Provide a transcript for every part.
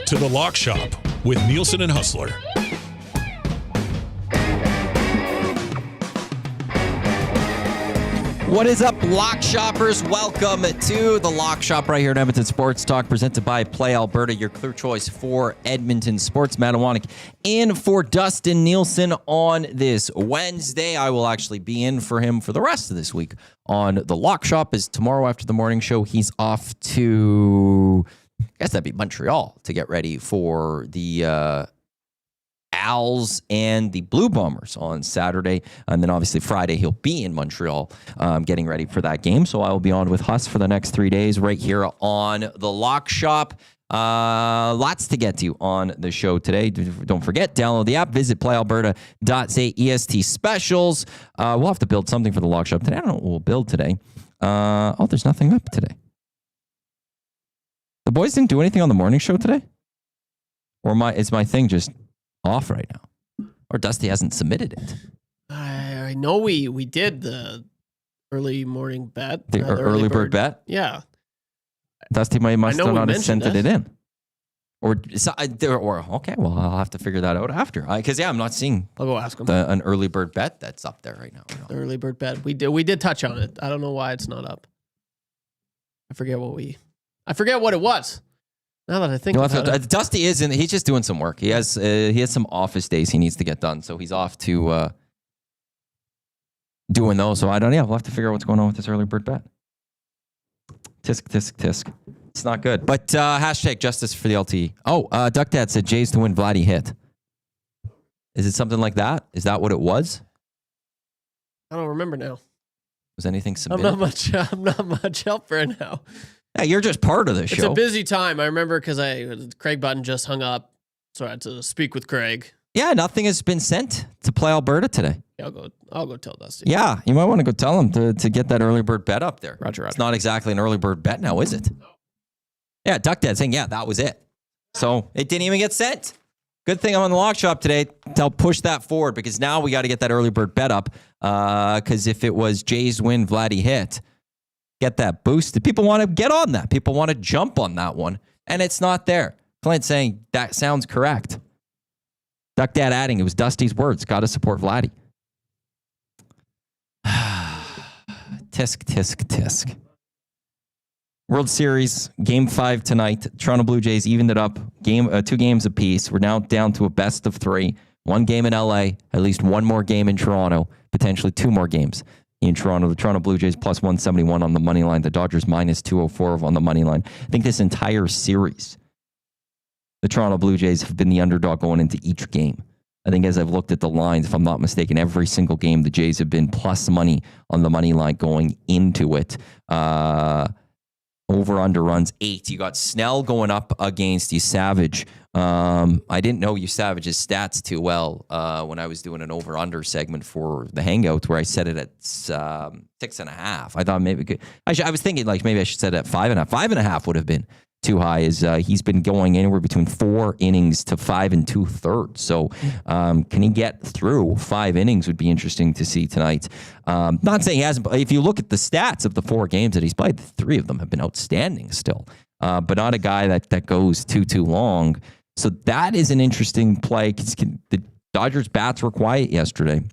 to the Lock Shop with Nielson and Hustler. What is up, Lock Shoppers? Welcome to the Lock Shop right here at Edmonton Sports Talk, presented by Play Alberta, your clear choice for Edmonton sports. Matt Iwanek in for Dustin Nielson on this Wednesday. I will actually be in for him for the rest of this week on the Lock Shop, as tomorrow after the morning show, he's off to, I guess that'd be Montreal, to get ready for the Owls and the Blue Bombers on Saturday. And then obviously Friday, he'll be in Montreal getting ready for that game. So I will be on with Huss for the next 3 days right here on the Lock Shop. Lots to get to on the show today. Don't forget, download the app, visit playalberta.ca EST specials. We'll have to build something for the Lock Shop today. I don't know what we'll build today. There's nothing up today. The boys didn't do anything on the morning show today? Or is my thing just off right now? Or Dusty hasn't submitted it? I know we did the early morning bet. The early bird bet? Yeah. Dusty must have not sent it in. Okay, well, I'll have to figure that out after. Because, I'm not seeing I'll go ask him. An early bird bet that's up there right now. The early bird bet. We did touch on it. I don't know why it's not up. I forget what it was. Now that I think about it. Dusty isn't. He's just doing some work. He has some office days he needs to get done, so he's off to doing those. So I don't. Yeah, we'll have to figure out what's going on with this early bird bet. Tisk tisk tisk. It's not good. But hashtag justice for the LTE. Duck Dad said Jays to win. Vladdy hit. Is it something like that? Is that what it was? I don't remember now. Was anything submitted? I'm not much help right now. Yeah, you're just part of the show. It's a busy time. I remember because Craig Button just hung up, so I had to speak with Craig. Yeah, nothing has been sent to Play Alberta today. Yeah, I'll go tell Dusty. Yeah, you might want to go tell him to get that early bird bet up there. Roger. It's not exactly an early bird bet now, is it? No. Yeah, Duck Dad saying, that was it. So it didn't even get sent. Good thing I'm on the Lock Shop today to help push that forward, because now we got to get that early bird bet up. Because if it was Jays win, Vladdy hit, get that boosted. People want to get on that. People want to jump on that one, and it's not there. Clint saying that sounds correct. Duck Dad adding, it was Dusty's words. Got to support Vladdy. Tisk, tisk, tisk. World Series, Game 5 tonight. Toronto Blue Jays evened it up. 2 games apiece. We're now down to a best of 3. 1 game in LA, at least 1 more game in Toronto, potentially 2 more games in Toronto. The Toronto Blue Jays plus 171 on the money line. The Dodgers minus 204 on the money line. I think this entire series, the Toronto Blue Jays have been the underdog going into each game. I think as I've looked at the lines, if I'm not mistaken, every single game the Jays have been plus money on the money line going into it. Over under runs 8. You got Snell going up against you, Savage. I didn't know you Savage's stats too well when I was doing an over under segment for the Hangout, where I set it at 6.5. I thought maybe I was thinking maybe I should set it at 5.5. 5.5 would have been too high, as he's been going anywhere between 4 innings to 5 2/3. So can he get through 5 innings would be interesting to see tonight. Not saying he hasn't, but if you look at the stats of the 4 games that he's played, 3 of them have been outstanding still. But not a guy that goes too long. So that is an interesting play. The Dodgers bats were quiet yesterday.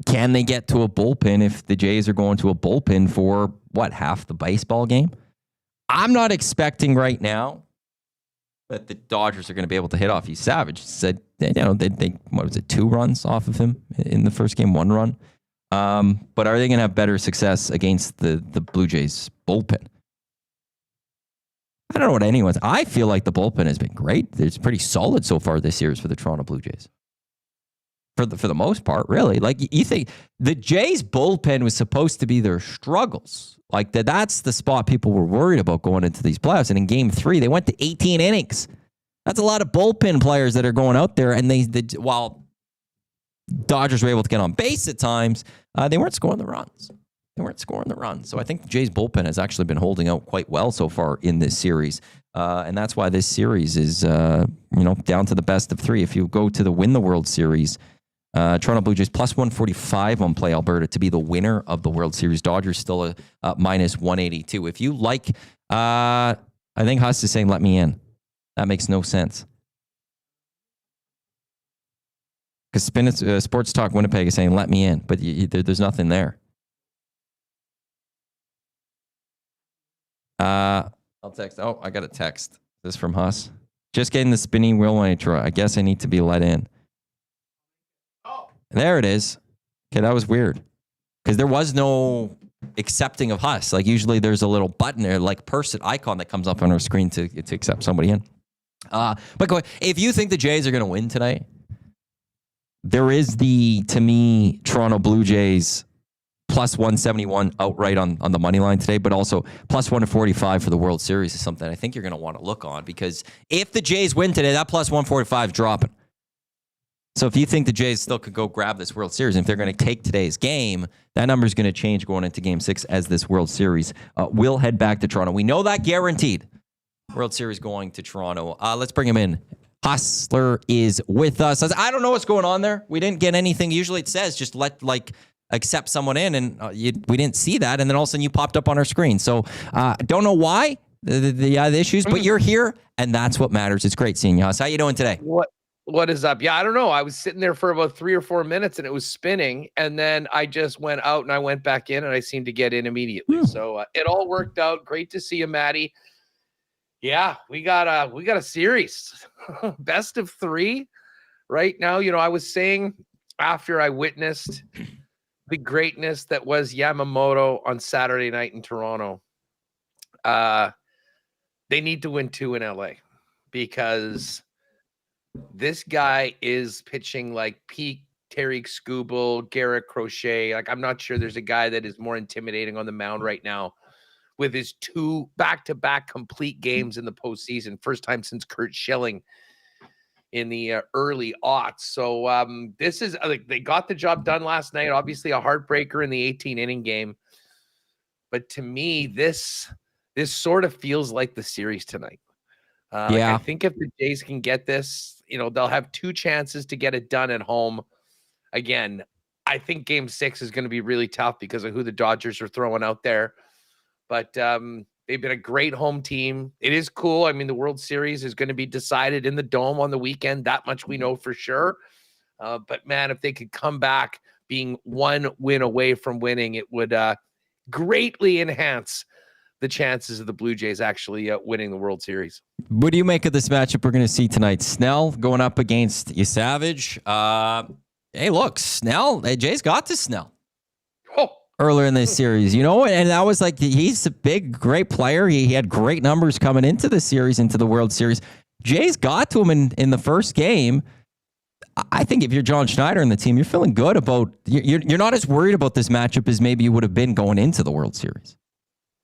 Can they get to a bullpen if the Jays are going to a bullpen for, half the baseball game? I'm not expecting right now that the Dodgers are going to be able to hit off you. Savage said, they what was it, 2 runs off of him in the first game, 1 run. But are they going to have better success against the Blue Jays bullpen? I don't know what anyone's. I feel like the bullpen has been great. It's pretty solid so far this year for the Toronto Blue Jays. For the most part, really. You think the Jays bullpen was supposed to be their struggles. That's the spot people were worried about going into these playoffs. And in Game 3, they went to 18 innings. That's a lot of bullpen players that are going out there. And while Dodgers were able to get on base at times, they weren't scoring the runs. So I think the Jays bullpen has actually been holding out quite well so far in this series. And that's why this series is, down to the best of 3. If you go to the Win the World Series, Toronto Blue Jays plus 145 on Play Alberta to be the winner of the World Series. Dodgers still a minus 182. If you like, I I think Huss is saying, let me in. That makes no sense. Because Sports Talk Winnipeg is saying, let me in. But there's nothing there. I'll text. Oh, I got a text. This from Huss. Just getting the spinning wheel when I try. I guess I need to be let in. Oh. There it is. Okay, that was weird. Because there was no accepting of Huss. Like usually there's a little button there, like person icon that comes up on our screen to accept somebody in. But go ahead. If you think the Jays are going to win tonight, there is to me, Toronto Blue Jays plus 171 outright on the money line today, but also plus 145 for the World Series is something I think you're going to want to look on, because if the Jays win today, that plus 145 is dropping. So if you think the Jays still could go grab this World Series, and if they're going to take today's game, that number is going to change going into Game 6 as this World Series will head back to Toronto. We know that guaranteed. World Series going to Toronto. Let's bring him in. Hustler is with us. I don't know what's going on there. We didn't get anything. Usually it says just accept someone in, and we didn't see that, and then all of a sudden you popped up on our screen. So don't know why the issues, but you're here, and that's what matters. It's great seeing you, Huss. How you doing today? What is up? Yeah, I don't know. I was sitting there for about 3 or 4 minutes, and it was spinning, and then I just went out and I went back in, and I seemed to get in immediately. So it all worked out. Great to see you, Maddie. Yeah, we got a series, best of 3 right now. You know, I was saying after I witnessed the greatness that was Yamamoto on Saturday night in Toronto, they need to win 2 in LA, because this guy is pitching like peak Terry Skubal, Garrett Crochet. Like, I'm not sure there's a guy that is more intimidating on the mound right now with his 2 back-to-back complete games in the postseason. First time since Kurt Schilling in the early aughts. So this is they got the job done last night. Obviously a heartbreaker in the 18-inning game. But to me, this sort of feels like the series tonight. I think if the Jays can get this, you know, they'll have 2 chances to get it done at home. Again, I think Game 6 is going to be really tough because of who the Dodgers are throwing out there. But they've been a great home team. It is cool. I mean, the World Series is going to be decided in the Dome on the weekend. That much we know for sure. But, man, if they could come back being 1 win away from winning, it would greatly enhance the chances of the Blue Jays actually winning the World Series. What do you make of this matchup we're going to see tonight? Snell going up against Savage. Hey, look, Snell. Jays got to Snell earlier in this series, you know, and that was like, he's a big, great player. He had great numbers coming into the series, into the World Series. Jays got to him in the first game. I think if you're John Schneider and the team, you're feeling good about, you're not as worried about this matchup as maybe you would have been going into the World Series.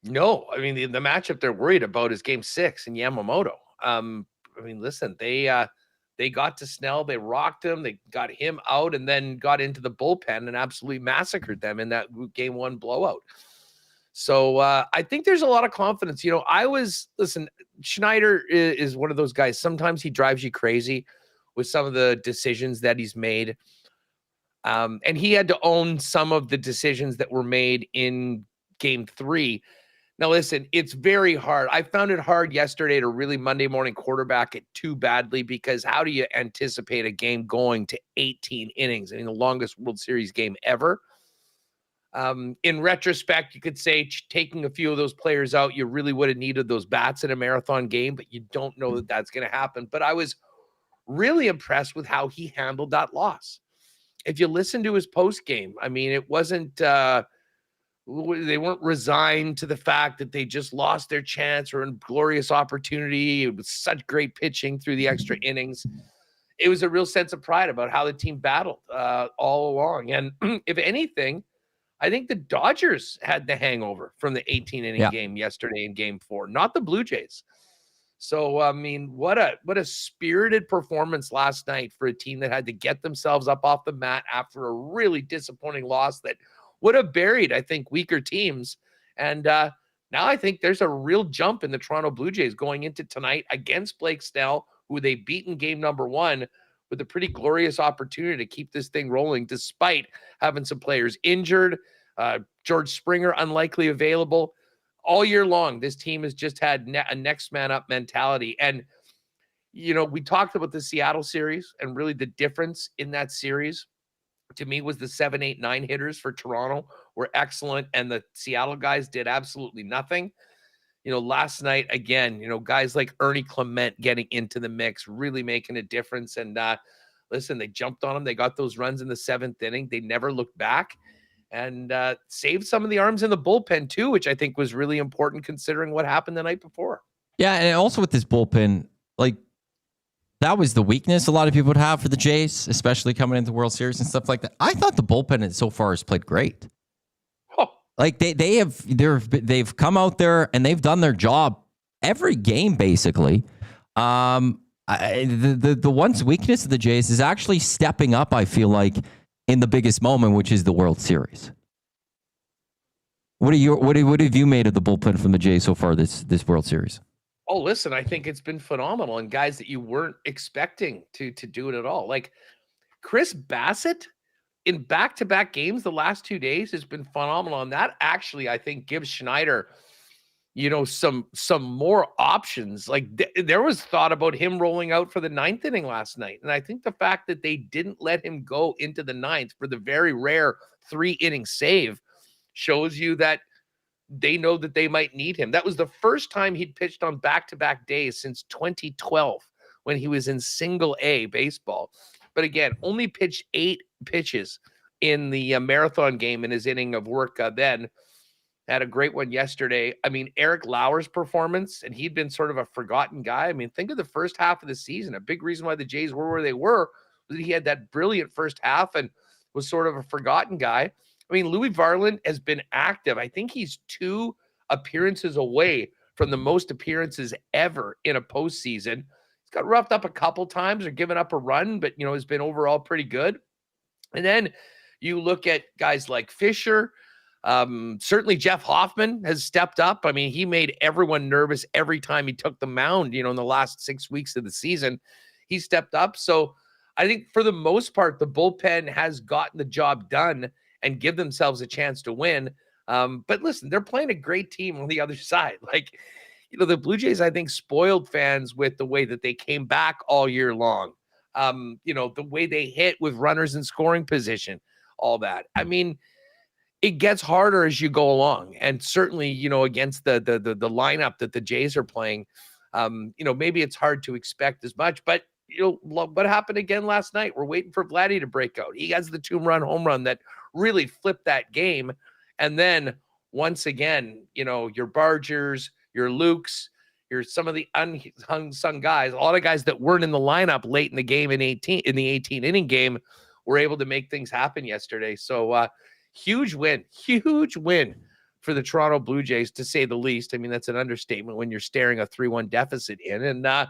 No, I mean, the matchup they're worried about is Game 6 and Yamamoto. I mean, listen, they got to Snell, they rocked him, they got him out, and then got into the bullpen and absolutely massacred them in that Game 1 blowout. So I think there's a lot of confidence. You know, listen, Schneider is one of those guys. Sometimes he drives you crazy with some of the decisions that he's made. And he had to own some of the decisions that were made in Game 3. Now, listen, it's very hard. I found it hard yesterday to really Monday morning quarterback it too badly, because how do you anticipate a game going to 18 innings? I mean, the longest World Series game ever. In retrospect, you could say taking a few of those players out, you really would have needed those bats in a marathon game, but you don't know that that's going to happen. But I was really impressed with how he handled that loss. If you listen to his post game, I mean, it wasn't they weren't resigned to the fact that they just lost their chance or a glorious opportunity. It was such great pitching through the extra innings. It was a real sense of pride about how the team battled all along. And if anything, I think the Dodgers had the hangover from the 18-inning game yesterday in Game 4, not the Blue Jays. So, I mean, what a spirited performance last night for a team that had to get themselves up off the mat after a really disappointing loss that would have buried, I think, weaker teams. And now I think there's a real jump in the Toronto Blue Jays going into tonight against Blake Snell, who they beat in Game number 1, with a pretty glorious opportunity to keep this thing rolling, despite having some players injured. George Springer unlikely available. all year long, this team has just had a next man up mentality. And, we talked about the Seattle series, and really the difference in that series to me was the 7, 8, 9 hitters for Toronto were excellent, and the Seattle guys did absolutely nothing. Last night, again, guys like Ernie Clement getting into the mix, really making a difference. And listen, they jumped on them. They got those runs in the 7th inning. They never looked back, and saved some of the arms in the bullpen too, which I think was really important considering what happened the night before. Yeah, and also with this bullpen, like, that was the weakness a lot of people would have for the Jays, especially coming into the World Series and stuff like that. I thought the bullpen so far has played great. Oh. Like they've come out there and they've done their job every game basically. The one weakness of the Jays is actually stepping up, I feel like, in the biggest moment, which is the World Series. What have you made of the bullpen from the Jays so far this World Series? Oh, listen, I think it's been phenomenal, and guys that you weren't expecting to do it at all. Like Chris Bassett in back-to-back games the last 2 days has been phenomenal. And that actually, I think, gives Schneider, some more options. Like there was thought about him rolling out for the 9th inning last night. And I think the fact that they didn't let him go into the 9th for the very rare 3-inning save shows you that they know that they might need him. That was the first time he'd pitched on back-to-back days since 2012 when he was in single A baseball. But again, only pitched 8 pitches in the marathon game in his inning of work then. Had a great one yesterday. I mean, Eric Lauer's performance, and he'd been sort of a forgotten guy. I mean, think of the first half of the season. A big reason why the Jays were where they were was that he had that brilliant first half and was sort of a forgotten guy. I mean, Louis Varland has been active. I think he's 2 appearances away from the most appearances ever in a postseason. He's got roughed up a couple times or given up a run, but, has been overall pretty good. And then you look at guys like Fisher. Certainly Jeff Hoffman has stepped up. I mean, he made everyone nervous every time he took the mound, in the last 6 weeks of the season. He stepped up. So I think for the most part, the bullpen has gotten the job done and give themselves a chance to win. But listen, they're playing a great team on the other side. Like, the Blue Jays, I think, spoiled fans with the way that they came back all year long. The way they hit with runners in scoring position, all that. I mean, it gets harder as you go along. And certainly, against the lineup that the Jays are playing, maybe it's hard to expect as much. But, what happened again last night? We're waiting for Vladdy to break out. He has the 2-run home run that really flipped that game. And then once again, your Bargers, your Lukes, your some of the unsung guys, a lot of guys that weren't in the lineup late in the game in the 18-inning game were able to make things happen yesterday. So huge win for the Toronto Blue Jays, to say the least. I mean, that's an understatement when you're staring a 3-1 deficit in. And I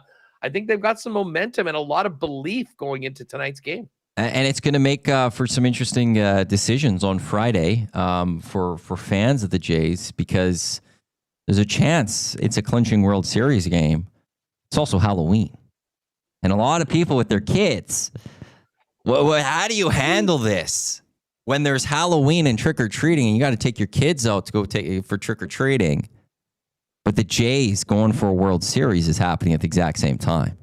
think they've got some momentum and a lot of belief going into tonight's game. And it's going to make for some interesting decisions on Friday for fans of the Jays, because there's a chance it's a clinching World Series game. It's also Halloween. And a lot of people with their kids, how do you handle this when there's Halloween and trick-or-treating and you got to take your kids out to go for trick-or-treating? But the Jays going for a World Series is happening at the exact same time.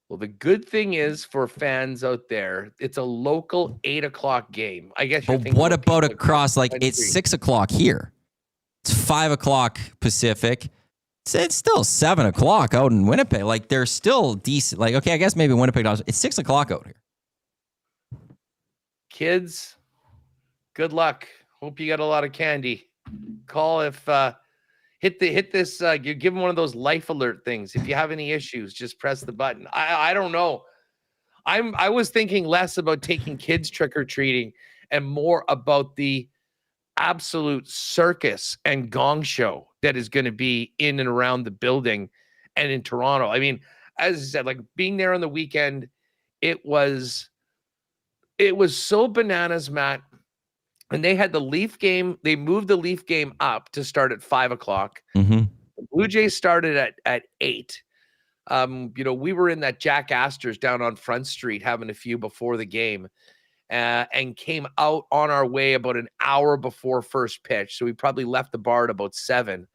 Well, the good thing is for fans out there, it's a local 8:00 game. I guess. But what about across? Like, it's 6:00 here. It's 5:00 Pacific. It's still 7:00 out in Winnipeg. Like, they're still decent. Like, okay, I guess maybe Winnipeg. It's 6:00 out here. Kids, good luck. Hope you got a lot of candy. Call if. Hit this. You give them one of those life alert things. If you have any issues, just press the button. I don't know. I was thinking less about taking kids trick-or-treating and more about the absolute circus and gong show that is going to be in and around the building and in Toronto. I mean, as I said, like being there on the weekend, it was so bananas, Matt. And they had the Leaf game. They moved the Leaf game up to start at 5:00. Mm-hmm. The Blue Jays started at 8. We were in that Jack Astor's down on Front Street having a few before the game, and came out on our way about an hour before first pitch. So we probably left the bar at about 7.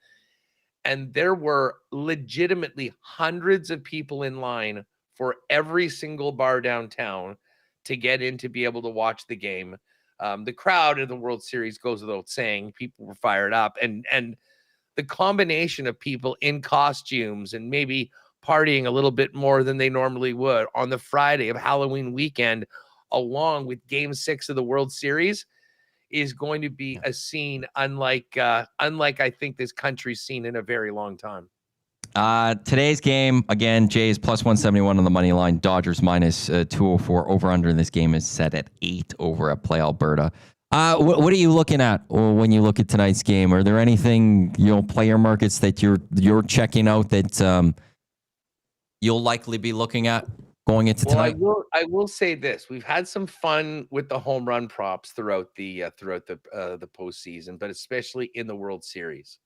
And there were legitimately hundreds of people in line for every single bar downtown to get in to be able to watch the game. The crowd in the World Series goes without saying. People were fired up. And the combination of people in costumes and maybe partying a little bit more than they normally would on the Friday of Halloween weekend, along with Game 6 of the World Series, is going to be a scene unlike I think this country's seen in a very long time. Today's game, again, Jays plus 171 on the money line. Dodgers minus 204. Over under in this game is set at 8 over at Play Alberta. What are you looking at when you look at tonight's game? Are there anything, player markets that you're checking out that you'll likely be looking at going into tonight? I will say this: we've had some fun with the home run props throughout the postseason, but especially in the World Series.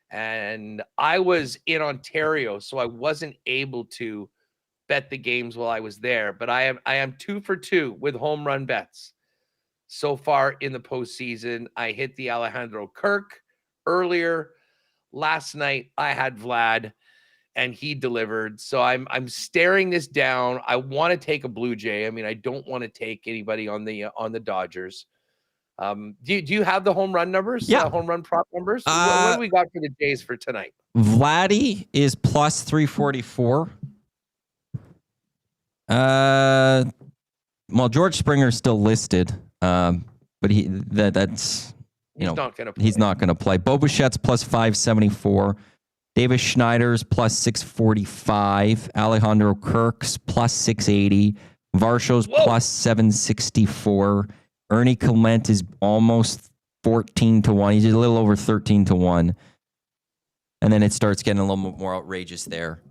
And I was in Ontario, so I wasn't able to bet the games while I was there. But I am 2 for 2 with home run bets so far in the postseason. I hit the Alejandro Kirk earlier. Last night I had Vlad, and he delivered. So I'm staring this down. I want to take a Blue Jay. I mean, I don't want to take anybody on the Dodgers. Do you have the home run numbers? Yeah. Home run prop numbers? What do we got for the Jays for tonight? Vladdy is plus 344. Well, George Springer's still listed, but that's he's not going to play. He's not going to play. Bo Bichette's plus 574. Davis Schneider's plus 645. Alejandro Kirk's plus 680. Varsho's plus 764. Ernie Clement is almost 14 to 1. He's a little over 13 to 1. And then it starts getting a little more outrageous there.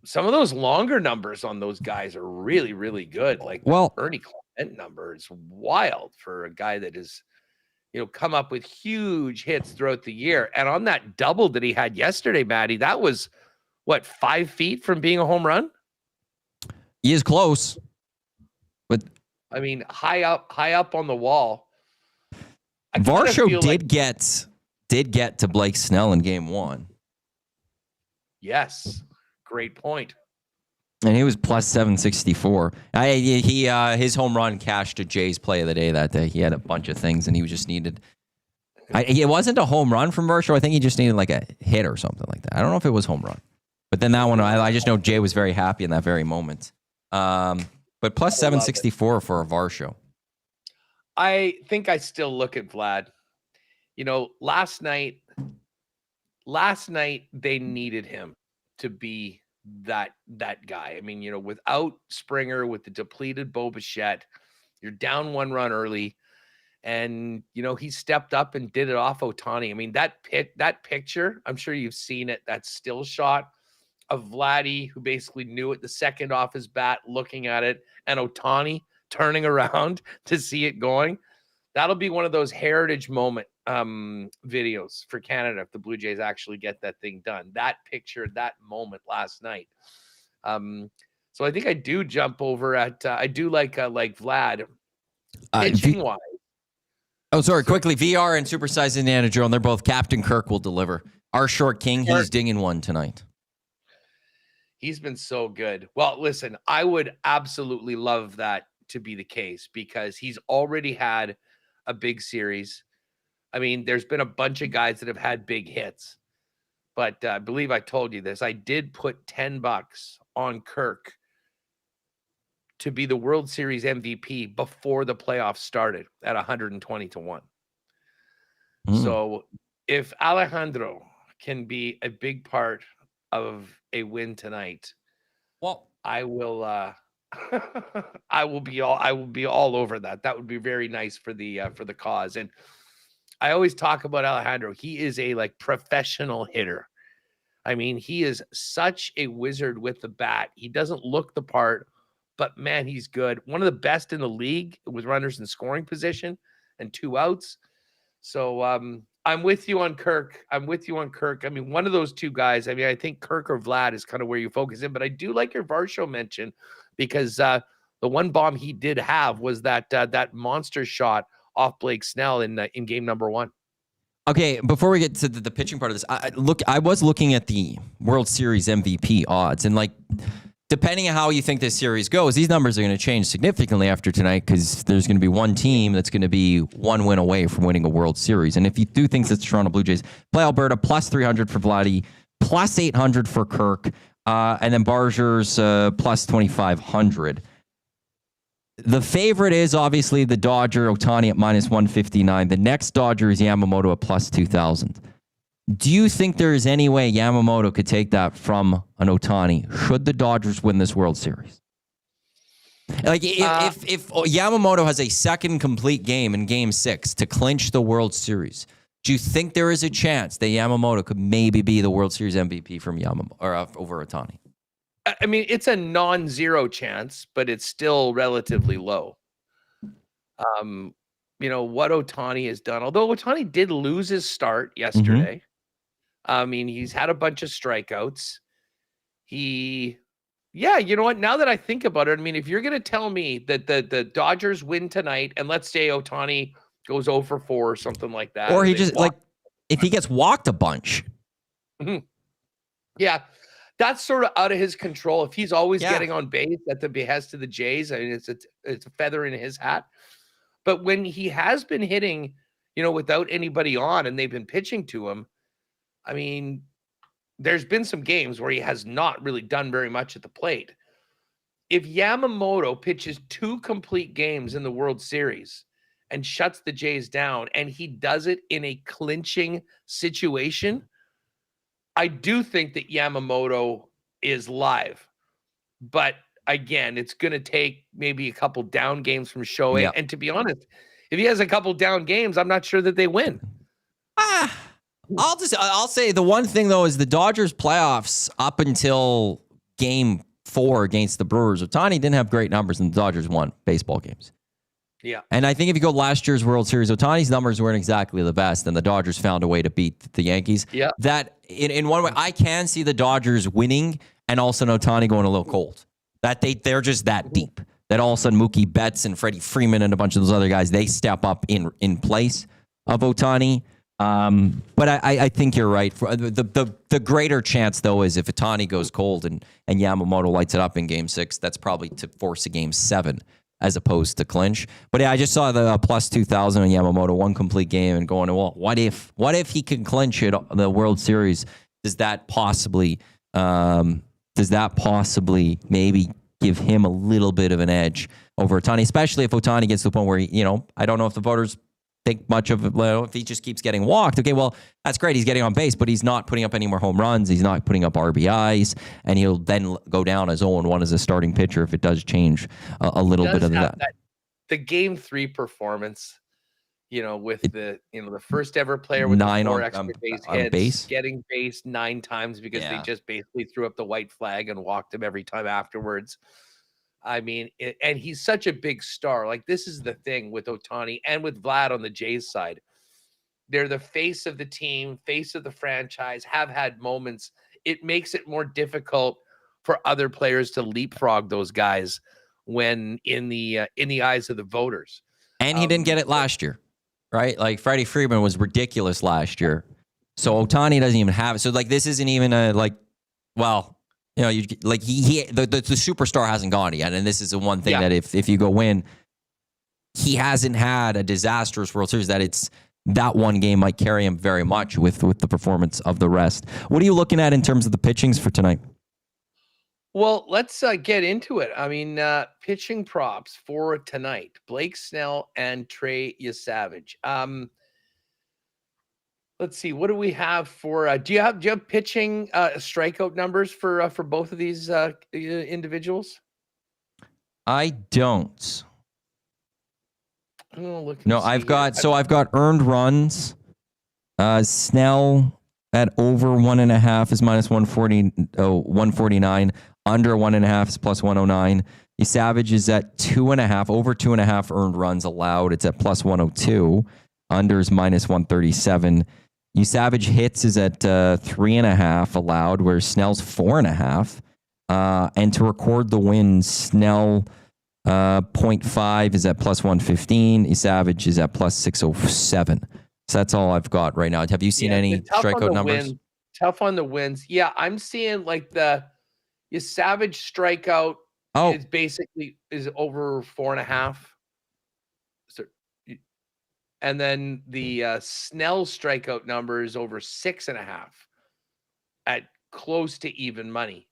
Some of those longer numbers on those guys are really, really good. Like, Ernie Clement number is wild for a guy that is, come up with huge hits throughout the year. And on that double that he had yesterday, Maddie, that was 5 feet from being a home run? He is close. But I mean, high up on the wall. Varsho did get to Blake Snell in game 1. Yes. Great point. And he was plus 764. His home run cashed a Jays play of the day that day. He had a bunch of things, and he just needed. It wasn't a home run from Varsho. I think he just needed like a hit or something like that. I don't know if it was home run, but then that one, I just know Jay was very happy in that very moment. But plus 764 for a Varsho. I think I still look at Vlad. Last night they needed him to be that guy. I mean, without Springer, with the depleted Bo Bichette, you're down 1 run early, and he stepped up and did it off Ohtani. I mean, that picture, I'm sure you've seen it, that still shot of Vladdy, who basically knew it the second off his bat, looking at it, and Ohtani turning around to see it going. That'll be one of those heritage moment videos for Canada if the Blue Jays actually get that thing done. That picture, that moment last night. So I think I do jump over at I do like Vlad pitching wise. Quickly, VR and Supersized Indiana Jones, they're both Captain Kirk will deliver. Our short king, he's dinging one tonight. He's been so good. Well, listen, I would absolutely love that to be the case because he's already had a big series. I mean, there's been a bunch of guys that have had big hits, but I believe I told you this. I did put $10 on Kirk to be the World Series MVP before the playoffs started at 120 to 1. So if Alejandro can be a big part of a win tonight, well, I will I will be all over that. That would be very nice for the cause. And I always talk about Alejandro. He is a professional hitter. I mean, he is such a wizard with the bat. He doesn't look the part, but man, he's good. One of the best in the league with runners in scoring position and 2 outs. So I'm with you on Kirk. I mean, one of those two guys. I mean, I think Kirk or Vlad is kind of where you focus in, but I do like your Varsho mention because the one bomb he did have was that monster shot off Blake Snell in game number 1. Okay, before we get to the pitching part of this, I was looking at the World Series MVP odds, and like, depending on how you think this series goes, these numbers are going to change significantly after tonight because there's going to be one team that's going to be one win away from winning a World Series. And if you do think it's the Toronto Blue Jays, play Alberta plus 300 for Vladdy, plus 800 for Kirk, and then Barger's plus 2,500. The favorite is obviously the Dodger, Ohtani at minus 159. The next Dodger is Yamamoto at plus 2,000. Do you think there is any way Yamamoto could take that from an Ohtani should the Dodgers win this World Series? Like if Yamamoto has a second complete game in Game 6 to clinch the World Series, do you think there is a chance that Yamamoto could maybe be the World Series MVP from Yamamoto or over Ohtani? I mean, it's a non-zero chance, but it's still relatively low. What Ohtani has done, although Ohtani did lose his start yesterday. I mean, he's had a bunch of strikeouts. You know what? Now that I think about it, I mean, if you're going to tell me that the Dodgers win tonight, and let's say Ohtani goes 0 for 4 or something like that. Or he just, if he gets walked a bunch. Mm-hmm. Yeah. That's sort of out of his control. If he's always getting on base at the behest of the Jays, I mean, it's a feather in his hat. But when he has been hitting, without anybody on and they've been pitching to him, I mean, there's been some games where he has not really done very much at the plate. If Yamamoto pitches 2 complete games in the World Series and shuts the Jays down, and he does it in a clinching situation, I do think that Yamamoto is live, but again, it's going to take maybe a couple down games from Shohei. Yeah. And to be honest, if he has a couple down games, I'm not sure that they win. I'll say the one thing though is the Dodgers playoffs up until Game 4 against the Brewers. Ohtani didn't have great numbers, and the Dodgers won baseball games. Yeah. And I think if you go last year's World Series, Ohtani's numbers weren't exactly the best, and the Dodgers found a way to beat the Yankees. Yeah. That in one way, I can see the Dodgers winning and also Ohtani going a little cold. That they're just that deep. That all of a sudden Mookie Betts and Freddie Freeman and a bunch of those other guys, they step up in place of Ohtani. But I think you're right. For the greater chance though is if Ohtani goes cold and Yamamoto lights it up in Game 6, that's probably to force a Game 7 as opposed to clinch. But yeah, I just saw the plus 2,000 on Yamamoto, 1 complete game, and going, well, what if he can clinch it, the World Series? Does that possibly maybe give him a little bit of an edge over Ohtani, especially if Ohtani gets to the point where I don't know if the voters think much of it. If he just keeps getting walked, okay, well, that's great. He's getting on base, but he's not putting up any more home runs. He's not putting up RBIs, and he'll then go down as 0-1 as a starting pitcher if it does change a little bit of that. The Game 3 performance, with the first ever player with 9 4 extra base hits, getting based 9 times because they just basically threw up the white flag and walked him every time afterwards. I mean, and he's such a big star. Like, this is the thing with Ohtani and with Vlad on the Jays side. They're the face of the team, face of the franchise, have had moments. It makes it more difficult for other players to leapfrog those guys when in the eyes of the voters. And he didn't get it last year, right? Like, Freddie Freeman was ridiculous last year. So Ohtani doesn't even have it. So, like, this isn't even the superstar hasn't gone yet, and this is the one thing that if you go win, he hasn't had a disastrous World Series that one game might carry him very much with the performance of the rest. What are you looking at in terms of the pitchings for tonight? Well, let's get into it. I mean, pitching props for tonight: Blake Snell and Trey Yesavage. Let's see. What do we have for? Do you have pitching strikeout numbers for both of these individuals? I don't. No, I've got earned runs. Snell at over 1.5 is minus 149. Under 1.5 is plus 109. Yesavage is at 2.5, over 2.5 earned runs allowed. It's at plus 102. Under is minus 137. Yesavage hits is at 3.5 allowed, where Snell's 4.5. And to record the win, Snell 0.5 is at plus 115. Yesavage is at plus 607. So that's all I've got right now. Have you seen any strikeout numbers? Tough on the wins. Yeah, I'm seeing like your Savage strikeout is over 4.5. So, and then the Snell strikeout number is over 6.5 at close to even money.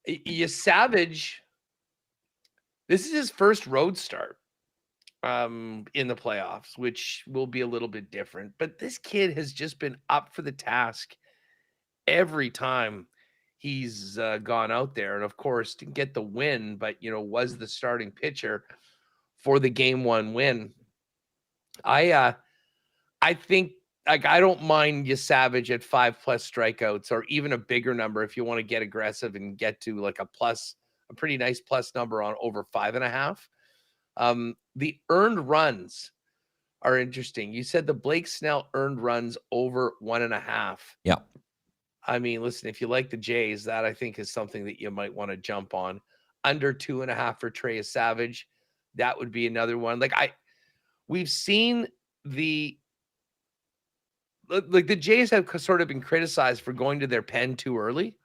Your Savage, this is his first road start in the playoffs, which will be a little bit different. But this kid has just been up for the task every time he's gone out there. And of course, didn't get the win, but was the starting pitcher for the game 1 win. I think, like, I don't mind you Savage at 5+ strikeouts, or even a bigger number if you want to get aggressive and get to like a pretty nice plus number on over 5.5. The earned runs are interesting. You said the Blake Snell earned runs over 1.5. Yeah. I mean, listen, if you like the Jays, that I think is something that you might want to jump on. Under 2.5 for Trey Savage, that would be another one. We've seen the Jays have sort of been criticized for going to their pen too early.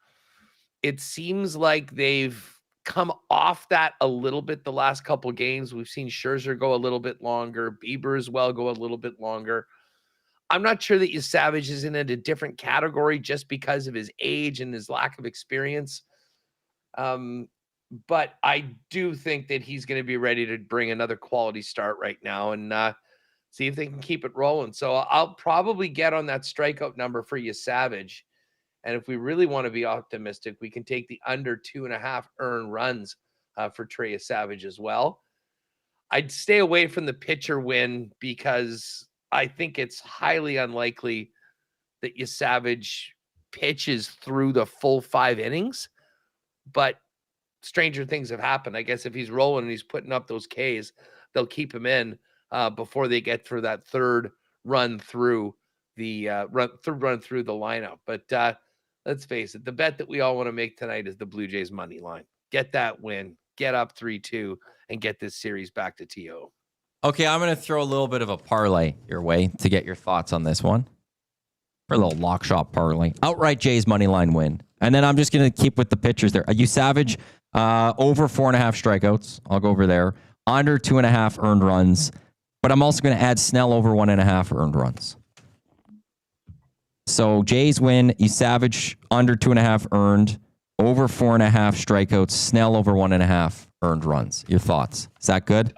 It seems like they've come off that a little bit the last couple games. We've seen Scherzer go a little bit longer, Bieber as well go a little bit longer. I'm not sure that Savage is in a different category just because of his age and his lack of experience. But I do think that he's going to be ready to bring another quality start right now and see if they can keep it rolling. So I'll probably get on that strikeout number for Savage. And if we really want to be optimistic, we can take the under 2.5 earned runs for Trey Savage as well. I'd stay away from the pitcher win because I think it's highly unlikely that Savage pitches through the full 5 innings. But stranger things have happened. I guess if he's rolling and he's putting up those Ks, they'll keep him in before they get through that third run through the run through the lineup. But let's face it, the bet that we all want to make tonight is the Blue Jays money line. Get that win, get up 3-2, and get this series back to TO. Okay, I'm going to throw a little bit of a parlay your way to get your thoughts on this one. For a little lock shop parlay. Outright Jays money line win. And then I'm just going to keep with the pitchers there. Savage, over 4.5 strikeouts. I'll go over there. Under 2.5 earned runs. But I'm also going to add Snell over 1.5 earned runs. So Jays win. Savage under 2.5 earned. Over 4.5 strikeouts. Snell over 1.5 earned runs. Your thoughts? Is that good?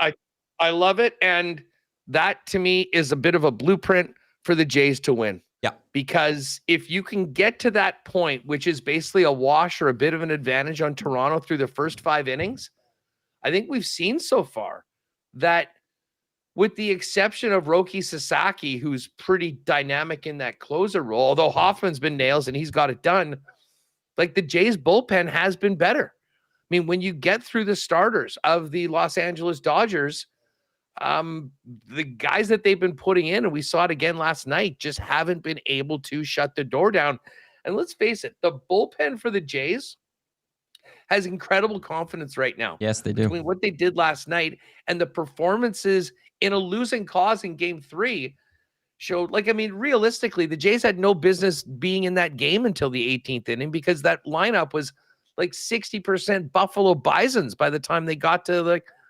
I love it. And that to me is a bit of a blueprint for the Jays to win. Yeah. Because if you can get to that point, which is basically a wash or a bit of an advantage on Toronto through the first 5 innings, I think we've seen so far that with the exception of Roki Sasaki, who's pretty dynamic in that closer role, although Hoffman's been nails and he's got it done, like the Jays bullpen has been better. I mean, when you get through the starters of the Los Angeles Dodgers, the guys that they've been putting in, and we saw it again last night, just haven't been able to shut the door down. And let's face it, the bullpen for the Jays has incredible confidence right now. Yes, they do. Between what they did last night and the performances in a losing cause in game 3 showed, realistically, the Jays had no business being in that game until the 18th inning because that lineup was like 60% Buffalo Bisons by the time they got to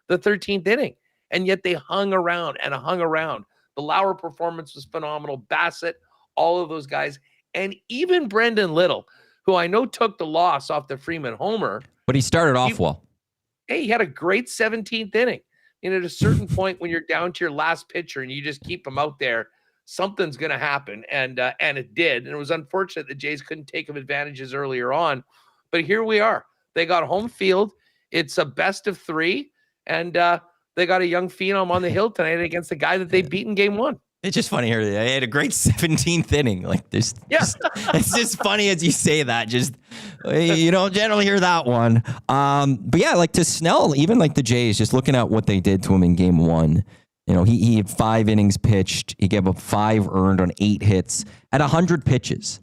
the 13th inning. And yet they hung around and hung around. The Lauer performance was phenomenal. Bassett, all of those guys. And even Brendan Little, who I know took the loss off the Freeman homer. But he started off well. Hey, he had a great 17th inning. And at a certain point, when you're down to your last pitcher and you just keep him out there, something's going to happen. And it did. And it was unfortunate the Jays couldn't take him advantages earlier on. But here we are. They got home field. It's a best of 3. And they got a young phenom on the hill tonight against the guy that they beat in game 1. It's just funny here. They had a great 17th inning. Like this, it's just funny as you say that. Just you don't generally hear that one. But yeah, like to Snell, even like the Jays, just looking at what they did to him in game 1. He had 5 innings pitched. He gave up 5 earned on 8 hits at 100 pitches.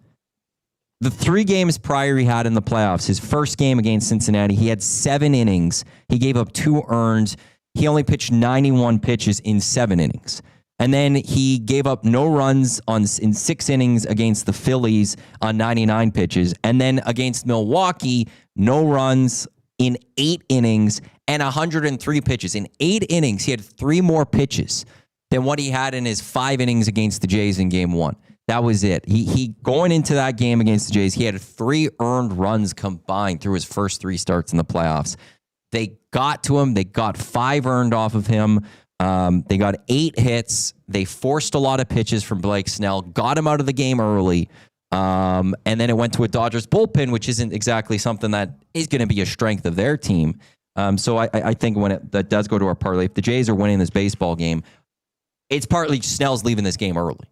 The 3 games prior he had in the playoffs, his first game against Cincinnati, he had 7 innings. He gave up 2 earned. He only pitched 91 pitches in 7 innings. And then he gave up no runs in 6 innings against the Phillies on 99 pitches. And then against Milwaukee, no runs in 8 innings and 103 pitches. In 8 innings, he had 3 more pitches than what he had in his 5 innings against the Jays in game 1. That was it. He going into that game against the Jays, he had 3 earned runs combined through his first 3 starts in the playoffs. They got to him. They got 5 earned off of him. They got 8 hits. They forced a lot of pitches from Blake Snell, got him out of the game early. And then it went to a Dodgers bullpen, which isn't exactly something that is going to be a strength of their team. So I think when that does go to our parlay, if the Jays are winning this baseball game, it's partly Snell's leaving this game early.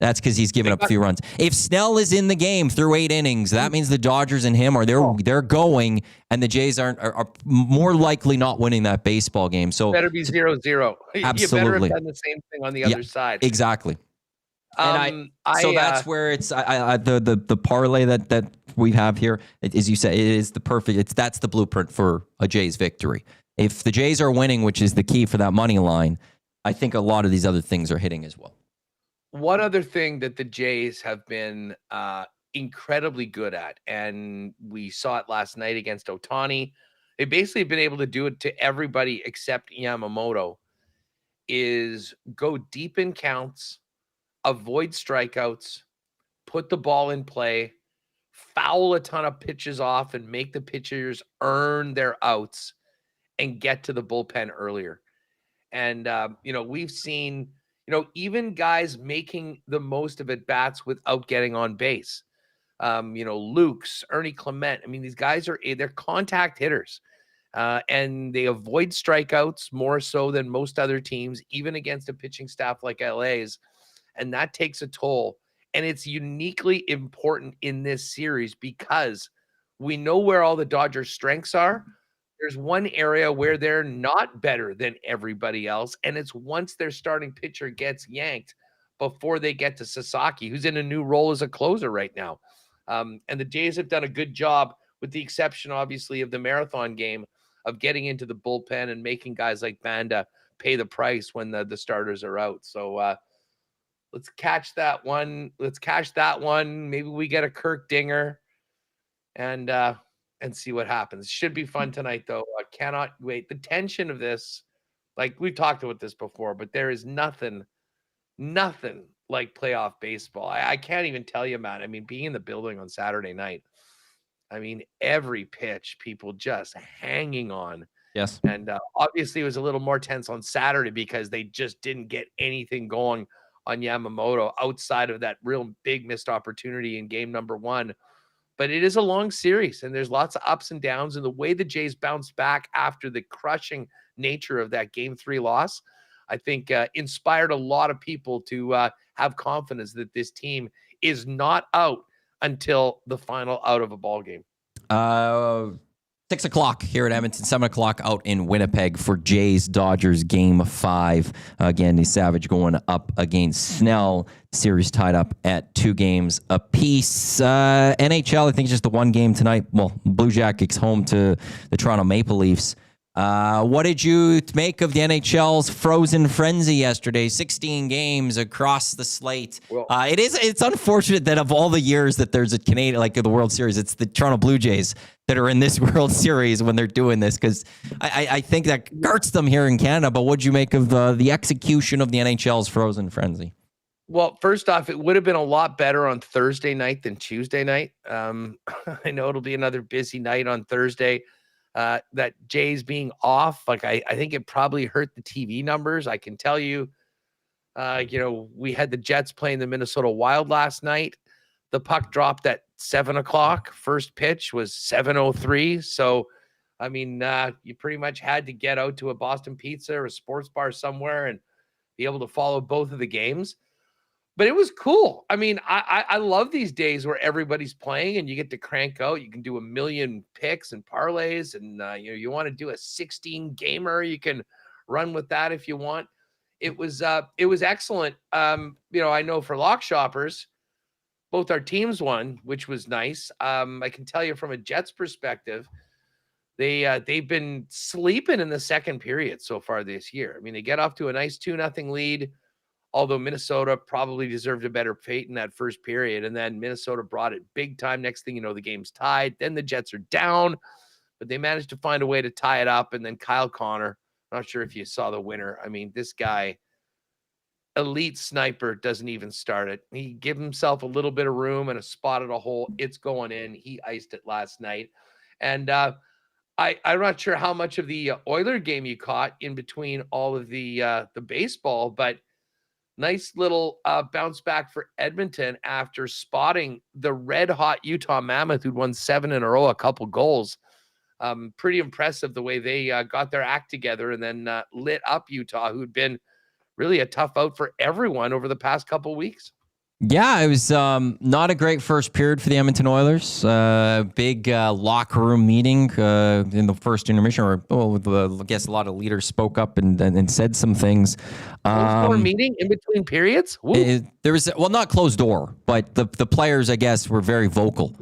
That's because he's giving up a few runs. If Snell is in the game through 8 innings, that means the Dodgers and him they're going, and the Jays are more likely not winning that baseball game. So better be 0-0. Absolutely. You better have done the same thing on the other side. Exactly. And so that's where it's the parlay that we have here. As you said, it is the perfect. That's the blueprint for a Jays victory. If the Jays are winning, which is the key for that money line, I think a lot of these other things are hitting as well. One other thing that the Jays have been incredibly good at, and we saw it last night against Ohtani, they've basically been able to do it to everybody except Yamamoto, is go deep in counts, avoid strikeouts, put the ball in play, foul a ton of pitches off, and make the pitchers earn their outs and get to the bullpen earlier. And, we've seen even guys making the most of at bats without getting on base. Lukes, Ernie Clement. I mean, these guys they're contact hitters, and they avoid strikeouts more so than most other teams, even against a pitching staff like LA's. And that takes a toll. And it's uniquely important in this series because we know where all the Dodgers' strengths are. There's one area where they're not better than everybody else, and it's once their starting pitcher gets yanked before they get to Sasaki, who's in a new role as a closer right now. And the Jays have done a good job, with the exception, obviously, of the marathon game, of getting into the bullpen and making guys like Banda pay the price when the starters are out. So let's catch that one. Maybe we get a Kirk Dinger and see what happens. Should be fun tonight, though. I cannot wait. The tension of this, like we've talked about this before, but there is nothing like playoff baseball. I can't even tell you, Matt. I mean, being in the building on Saturday night, I mean, every pitch, people just hanging on. Yes. And obviously it was a little more tense on Saturday because they just didn't get anything going on Yamamoto outside of that real big missed opportunity in game number 1. But it is a long series, and there's lots of ups and downs. And the way the Jays bounced back after the crushing nature of that Game 3 loss, I think inspired a lot of people to have confidence that this team is not out until the final out of a ball game. 6 o'clock here at Edmonton, 7 o'clock out in Winnipeg for Jays Dodgers Game 5. Again, the Savage going up against Snell. Series tied up at 2 games apiece. NHL, I think, just the 1 game tonight. Well, Blue Jackets home to the Toronto Maple Leafs. What did you make of the NHL's frozen frenzy yesterday? 16 games across the slate. Well, it's unfortunate that of all the years that there's a Canadian, like the World Series, it's the Toronto Blue Jays that are in this World Series when they're doing this, because I think that hurts them here in Canada. But what'd you make of the execution of the NHL's frozen frenzy? Well, first off, it would have been a lot better on Thursday night than Tuesday night. I know it'll be another busy night on Thursday. That Jays being off, like I think it probably hurt the TV numbers. I can tell you, we had the Jets playing the Minnesota Wild last night. The puck dropped at 7 o'clock. First pitch was 7:03. So, I mean, you pretty much had to get out to a Boston Pizza or a sports bar somewhere and be able to follow both of the games. But it was cool. I mean, I love these days where everybody's playing and you get to crank out. You can do a million picks and parlays, and you want to do a 16 gamer, you can run with that if you want. It was excellent. I know for lock shoppers, both our teams won, which was nice. I can tell you from a Jets perspective, they've been sleeping in the second period so far this year. I mean, they get off to a nice 2-0 lead. although Minnesota probably deserved a better fate in that first period. And then Minnesota brought it big time. Next thing you know, the game's tied. Then the Jets are down, but they managed to find a way to tie it up. And then Kyle Connor, I'm not sure if you saw the winner. I mean, this guy, elite sniper, doesn't even start it. He gave himself a little bit of room and a spot at a hole. It's going in. He iced it last night. And I'm not sure how much of the Oiler game you caught in between all of the baseball, but nice little bounce back for Edmonton after spotting the red-hot Utah Mammoth, who'd won 7 in a row, a couple goals. Pretty impressive the way they got their act together and then lit up Utah, who'd been really a tough out for everyone over the past couple weeks. Yeah, it was not a great first period for the Edmonton Oilers. Big locker room meeting in the first intermission, I guess a lot of leaders spoke up and said some things. Closed door meeting in between periods? There was, not closed door, but the players, I guess, were very vocal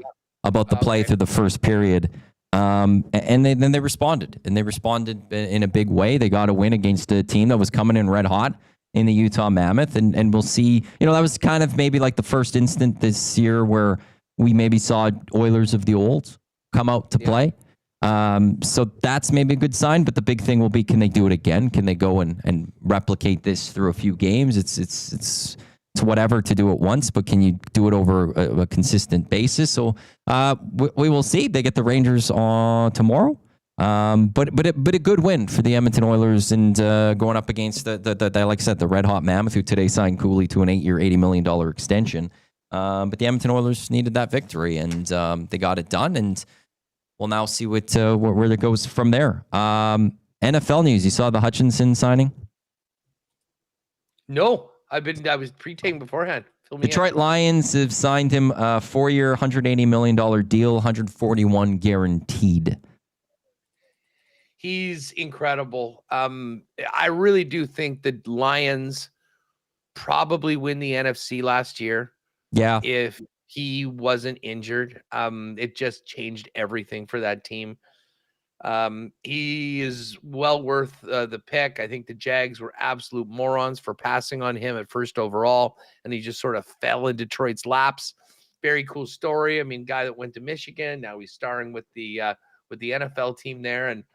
about the play through the first period. And then they responded, and they responded in a big way. They got a win against a team that was coming in red hot in the Utah Mammoth. And we'll see, that was kind of maybe like the first instant this year where we maybe saw Oilers of the old come out to play. So that's maybe a good sign, but the big thing will be, can they do it again? Can they go and replicate this through a few games? It's whatever to do it once, but can you do it over a consistent basis? So we will see. They get the Rangers on tomorrow. But a good win for the Edmonton Oilers, and going up against the like I said, the red hot Mammoth, who today signed Cooley to an 8-year, $80 million extension. But the Edmonton Oilers needed that victory, and they got it done. And we'll now see where it goes from there. NFL news: you saw the Hutchinson signing? No, I was pre-taping beforehand. Detroit Lions have signed him a 4-year, $180 million deal, 141 guaranteed. He's incredible. I really do think the Lions probably win the NFC last year. Yeah. If he wasn't injured, it just changed everything for that team. He is well worth the pick. I think the Jags were absolute morons for passing on him at first overall, and he just sort of fell in Detroit's laps. Very cool story. I mean, guy that went to Michigan, now he's starring with the NFL team there, and